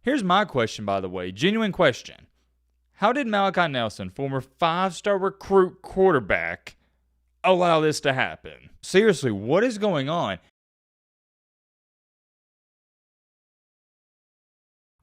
Here's my question, by the way, genuine question. How did Malachi Nelson, former 5-star recruit quarterback, allow this to happen? Seriously, what is going on?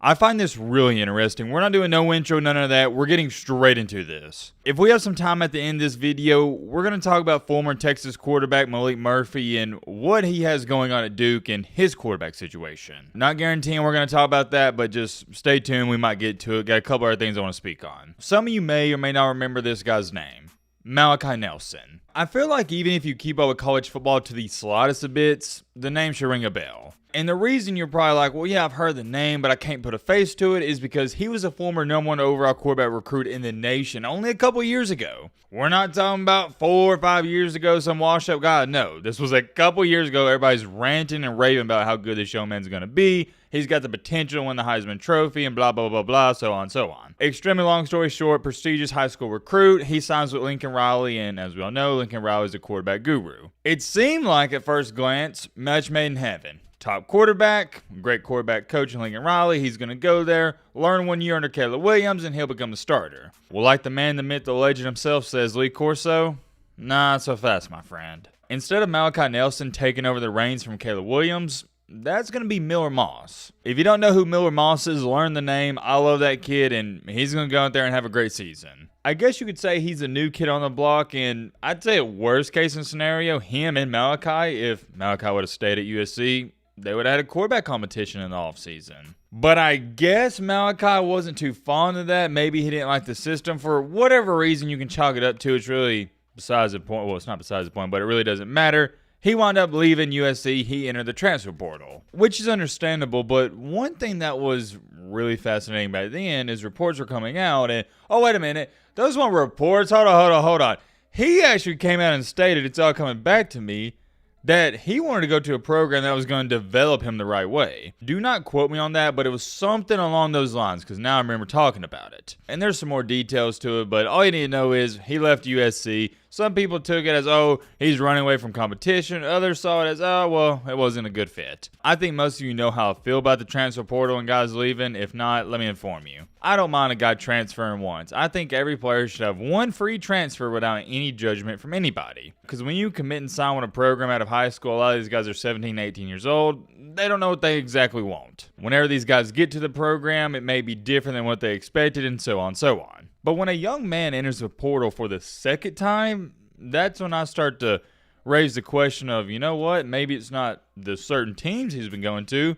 I find this really interesting. We're not doing no intro, none of that. We're getting straight into this. If we have some time at the end of this video, we're going to talk about former Texas quarterback Malik Murphy and what he has going on at Duke and his quarterback situation. Not guaranteeing we're going to talk about that, but just stay tuned. We might get to it. Got a couple other things I want to speak on. Some of you may or may not remember this guy's name. Malachi Nelson. I feel like even if you keep up with college football to the slightest of bits, the name should ring a bell. And the reason you're probably like, well, yeah, I've heard the name, but I can't put a face to it, is because he was a former #1 overall quarterback recruit in the nation only a couple years ago. We're not talking about 4 or 5 years ago, some washed-up guy. No, this was a couple years ago. Everybody's ranting and raving about how good this young man's going to be. He's got the potential to win the Heisman Trophy and blah, blah, blah, blah, so on and so on. Extremely long story short, prestigious high school recruit. He signs with Lincoln Riley, and as we all know, Lincoln Riley is a quarterback guru. It seemed like, at first glance, match made in heaven. Top quarterback, great quarterback coach in Lincoln Riley. He's going to go there, learn 1 year under Caleb Williams, and he'll become the starter. Well, like the man, the myth, the legend himself says, Lee Corso, not so fast, my friend. Instead of Malachi Nelson taking over the reins from Caleb Williams, that's going to be Miller Moss. If you don't know who Miller Moss is, learn the name. I love that kid, and he's going to go out there and have a great season. I guess you could say he's a new kid on the block, and I'd say a worst case scenario, him and Malachi, if Malachi would have stayed at USC, they would have had a quarterback competition in the offseason. But I guess Malachi wasn't too fond of that. Maybe he didn't like the system. For whatever reason you can chalk it up to, it's really besides the point. Well, it's not besides the point, but it really doesn't matter. He wound up leaving USC. He entered the transfer portal, which is understandable. But one thing that was really fascinating back then is reports were coming out. And, oh, wait a minute. Those weren't reports. Hold on. He actually came out and stated, it's all coming back to me, that he wanted to go to a program that was going to develop him the right way. Do not quote me on that, but it was something along those lines, because now I remember talking about it. And there's some more details to it, but all you need to know is he left USC. Some people took it as, oh, he's running away from competition. Others saw it as, oh, well, it wasn't a good fit. I think most of you know how I feel about the transfer portal and guys leaving. If not, let me inform you. I don't mind a guy transferring once. I think every player should have one free transfer without any judgment from anybody. Because when you commit and sign with a program out of high school, a lot of these guys are 17, 18 years old. They don't know what they exactly want. Whenever these guys get to the program, it may be different than what they expected, and so on and so on. But when a young man enters the portal for the second time, that's when I start to raise the question of, you know what, maybe it's not the certain teams he's been going to,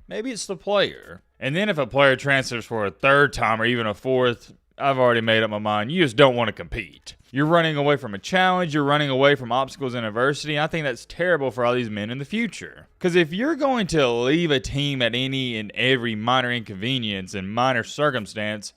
maybe it's the player. And then if a player transfers for a third time or even a fourth, I've already made up my mind. You just don't want to compete. You're running away from a challenge. You're running away from obstacles in adversity. I think that's terrible for all these men in the future. Because if you're going to leave a team at any and every minor inconvenience and minor circumstance,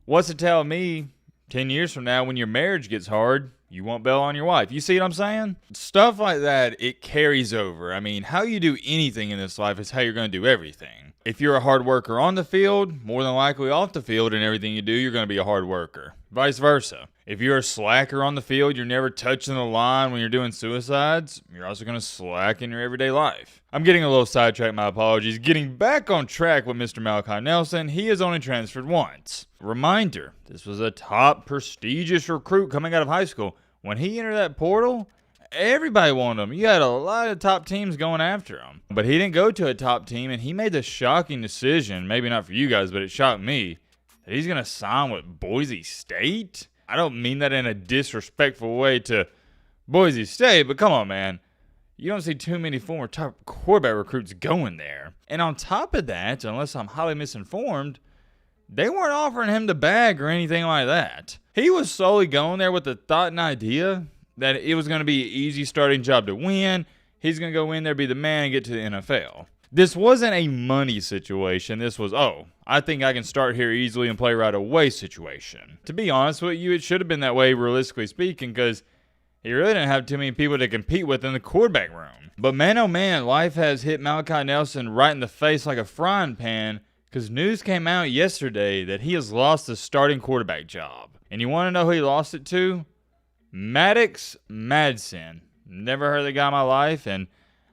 what's to tell me 10 years from now when your marriage gets hard, you won't bail on your wife? You see what I'm saying? Stuff like that, it carries over. I mean, how you do anything in this life is how you're going to do everything. If you're a hard worker on the field, more than likely off the field and everything you do, you're going to be a hard worker. Vice versa. If you're a slacker on the field, you're never touching the line when you're doing suicides, you're also going to slack in your everyday life. I'm getting a little sidetracked, my apologies. Getting back on track with Mr. Malachi Nelson, he has only transferred once. Reminder, this was a top prestigious recruit coming out of high school. When he entered that portal, everybody wanted him. You had a lot of top teams going after him. But he didn't go to a top team, and he made the shocking decision, maybe not for you guys, but it shocked me, that he's going to sign with Boise State? I don't mean that in a disrespectful way to Boise State, but come on, man. You don't see too many former top quarterback recruits going there. And on top of that, unless I'm highly misinformed, they weren't offering him the bag or anything like that. He was solely going there with the thought and idea that it was going to be an easy starting job to win. He's going to go in there, be the man, and get to the NFL. This wasn't a money situation. This was, oh, I think I can start here easily and play right away situation. To be honest with you, it should have been that way, realistically speaking, because he really didn't have too many people to compete with in the quarterback room. But man, oh man, life has hit Malachi Nelson right in the face like a frying pan, because news came out yesterday that he has lost the starting quarterback job. And you want to know who he lost it to? Maddox Madson. Never heard of the guy in my life, and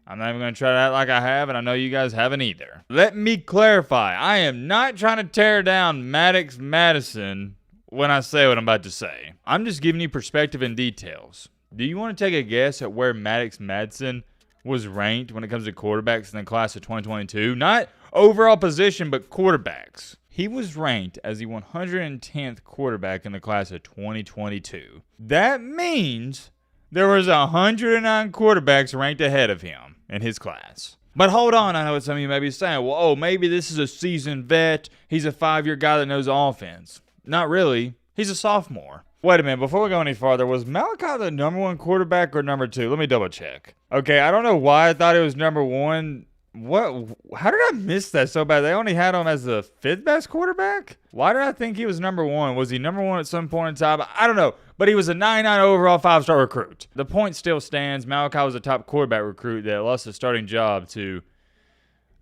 I'm not even going to try to act like I have, and I know you guys haven't either. Let me clarify. I am not trying to tear down Maddox Madson when I say what I'm about to say. I'm just giving you perspective and details. Do you want to take a guess at where Maddox Madson was ranked when it comes to quarterbacks in the class of 2022? Not overall position, but quarterbacks. He was ranked as the 110th quarterback in the class of 2022. That means there was 109 quarterbacks ranked ahead of him in his class. But hold on, I know what some of you may be saying. Well, maybe this is a seasoned vet. He's a 5-year guy that knows offense. Not really. He's a sophomore. Wait a minute, before we go any farther, was Malachi the number 1 quarterback or number 2? Let me double check. Okay, I don't know why I thought it was number 1. What? How did I miss that so bad? They only had him as the 5th best quarterback? Why did I think he was number 1? Was he number 1 at some point in time? I don't know. But he was a 99 overall 5-star recruit. The point still stands. Malachi was a top quarterback recruit that lost his starting job to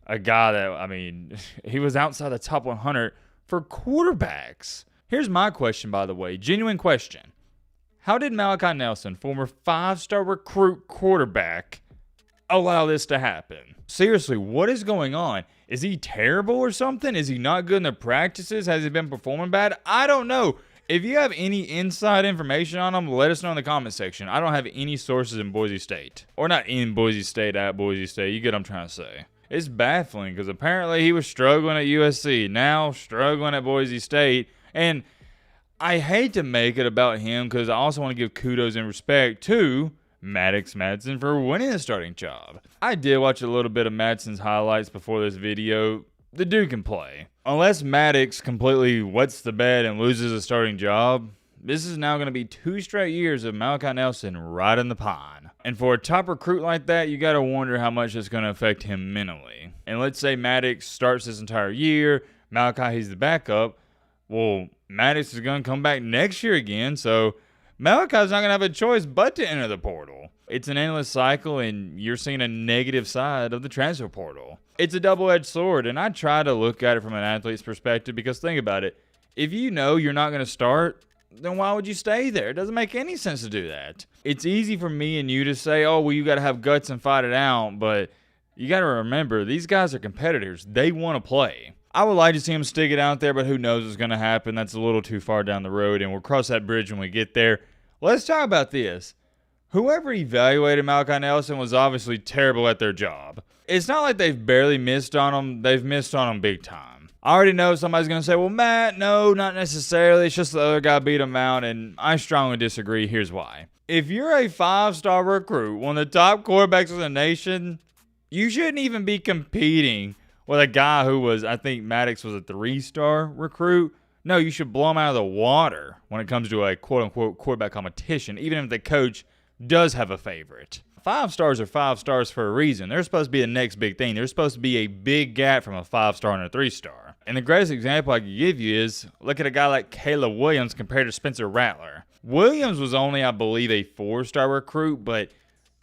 a guy that, he was outside the top 100 for quarterbacks. Here's my question, by the way. Genuine question. How did Malachi Nelson, former 5-star recruit quarterback, allow this to happen? Seriously, what is going on? Is he terrible or something? Is he not good in the practices? Has he been performing bad? I don't know. If you have any inside information on him, let us know in the comment section. I don't have any sources in Boise State. Or not in Boise State, at Boise State. You get what I'm trying to say. It's baffling because apparently he was struggling at USC. Now struggling at Boise State. And I hate to make it about him because I also want to give kudos and respect to Maddox Madson for winning the starting job. I did watch a little bit of Madson's highlights before this video. The dude can play. Unless Maddox completely wets the bed and loses a starting job, this is now going to be 2 straight years of Malachi Nelson right in the pine. And for a top recruit like that, you got to wonder how much it's going to affect him mentally. And let's say Maddox starts this entire year, Malachi, he's the backup. Well, Maddox is going to come back next year again, so Malachi's not going to have a choice but to enter the portal. It's an endless cycle, and you're seeing a negative side of the transfer portal. It's a double-edged sword, and I try to look at it from an athlete's perspective because think about it. If you know you're not going to start, then why would you stay there? It doesn't make any sense to do that. It's easy for me and you to say, oh, well, you got to have guts and fight it out, but you got to remember, these guys are competitors. They want to play. I would like to see him stick it out there, but who knows what's going to happen. That's a little too far down the road, and we'll cross that bridge when we get there. Let's talk about this. Whoever evaluated Malachi Nelson was obviously terrible at their job. It's not like they've barely missed on him. They've missed on him big time. I already know somebody's going to say, well, Matt, no, not necessarily. It's just the other guy beat him out, and I strongly disagree. Here's why. If you're a 5-star recruit, one of the top quarterbacks in the nation, you shouldn't even be competing with a guy who was, I think Maddox was a 3-star recruit. No, you should blow him out of the water when it comes to a quote-unquote quarterback competition, even if the coach does have a favorite. 5 stars are 5 stars for a reason. They're supposed to be the next big thing. There's supposed to be a big gap from a 5-star and a 3-star. And the greatest example I could give you is look at a guy like Caleb Williams compared to Spencer Rattler. Williams was only, I believe, a 4-star recruit, but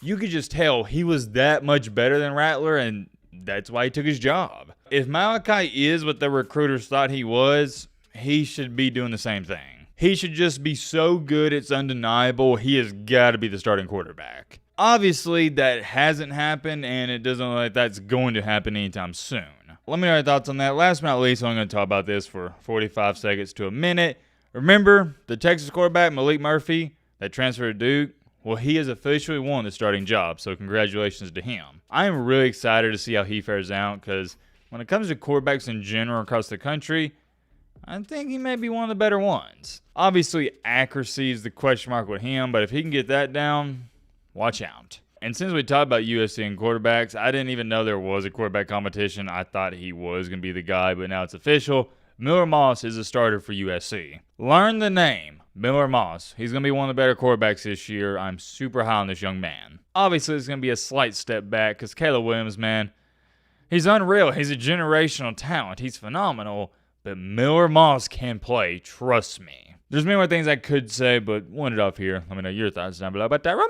you could just tell he was that much better than Rattler, and that's why he took his job. If Malachi is what the recruiters thought he was, he should be doing the same thing. He should just be so good it's undeniable he has got to be the starting quarterback. Obviously, that hasn't happened, and it doesn't look like that's going to happen anytime soon. Let me know your thoughts on that. Last but not least, I'm going to talk about this for 45 seconds to a minute. Remember, the Texas quarterback, Malachi Murphy, that transferred to Duke, well, he has officially won the starting job, so congratulations to him. I am really excited to see how he fares out because when it comes to quarterbacks in general across the country, I think he may be one of the better ones. Obviously, accuracy is the question mark with him, but if he can get that down, watch out. And since we talked about USC and quarterbacks, I didn't even know there was a quarterback competition. I thought he was going to be the guy, but now it's official. Miller Moss is a starter for USC. Learn the name, Miller Moss. He's going to be one of the better quarterbacks this year. I'm super high on this young man. Obviously, it's going to be a slight step back because Caleb Williams, man, he's unreal. He's a generational talent. He's phenomenal. But Miller Moss can play, trust me. There's many more things I could say, but we'll end it off here. Let me know your thoughts down below about that. Roman.